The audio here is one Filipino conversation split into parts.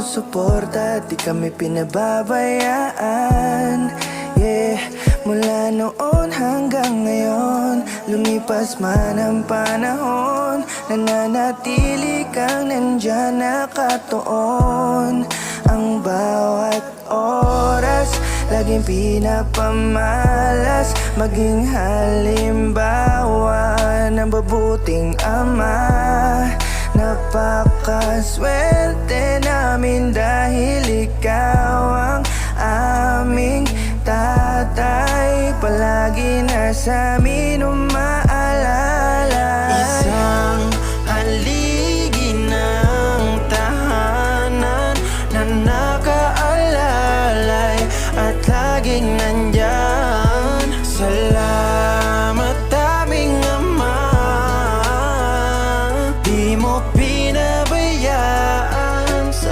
sumusuporta, di kami pinababayaan. Yeah, mula noon hanggang ngayon, lumipas man ang panahon, nananatili kang nandyan nakatuon. Ang bawat oras, laging pinapamalas, maging halimbawa ng mabuting ama. Napakaswerte namin dahil ikaw ang aming tatay, palagi nasa amin umaalala. Isang haligi ng tahanan na nakaalalay at laging nandyan. Salamat aming ama, di mo pinabayaan, sa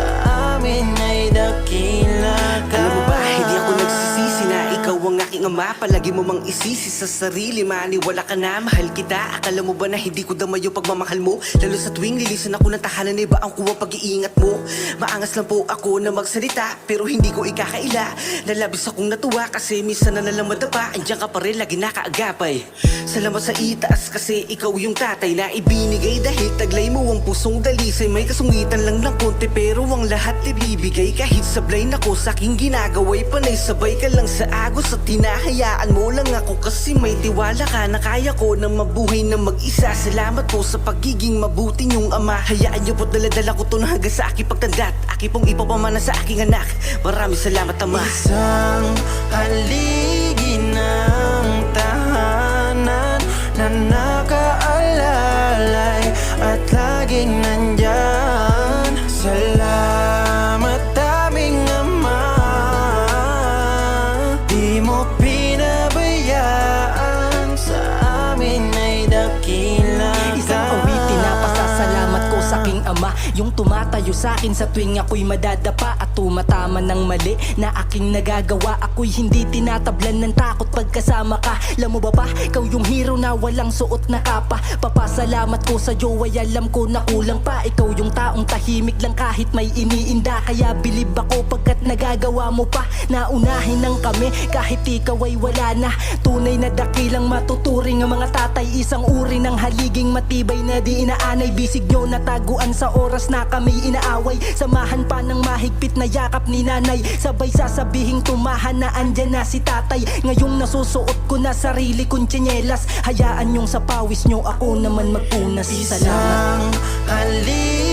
amin ay dakila ka. Alam mo ba, hindi ako nagsisisi na ikaw ang aking ama. Palagi mo mang isisi sa sarili, maniwala ka na mahal kita. Akala mo ba na hindi ko damay yung pagmamahal mo? Lalo sa tuwing lilisan ako ng tahanan, iba ang kuwang pag-iingat mo. Maangas lang po ako na magsalita, pero hindi ko ikakaila. Lalabis akong natuwa kasi minsan na nalang madapa. Andiyan ka pa rin, lagi nakaagapay. Salamat sa itaas kasi ikaw yung tatay na ibinigay, dahil taglay mo ang pusong dalisay. May kasungitan lang ng konti pero ang lahat ibibigay. Kahit sablay na ko sa aking ginagaway, panay sabay ka lang sa agos at hinahayaan mo lang ako kasi may tiwala ka na kaya ko na mabuhay na mag-isa. Salamat po sa pagiging mabuti niyong ama. Hayaan niyo po't daladala ko to na hanggang sa aking pagtanda, aking pong ipapamana sa aking anak. Maraming salamat ama. Isang haligi ng tahanan na nakaalalay at laging nandyan. Salamat aming ama, di mo pinabayaan, sa amin ay dakila ka. Isang awitin na pasasalamat ko sa aking ama, yung tumatayo sa akin sa tuwing ako'y madadapa at tumatama ng mali na aking nagagawa. Ako'y hindi tinatablan ng takot pagkasama ka. Alam mo ba ikaw yung hero na walang suot na kapa. Papasalamat ko sa iyo, ay alam ko na kulang pa. Ikaw yung taong tahimik lang kahit may iniinda. Kaya bilib ako pagkat nagagawa mo pa. Naunahin ng kami kahit ikaw ay wala na. Tunay na dakilang matuturing ang mga tatay. Isang uri ng haliging matibay na di inaanay. Bisig nyo nataguan sa oras na kami inaaway. Samahan pa ng mahigpit na yakap ni nanay. Sabay sasabihing tumahan na andyan na si tatay. Ngayong nasusuot ko na sarili kong tsinelas. Hayaan nyong sa pawis nyo ako naman magpunas. Salamat. Isang haligi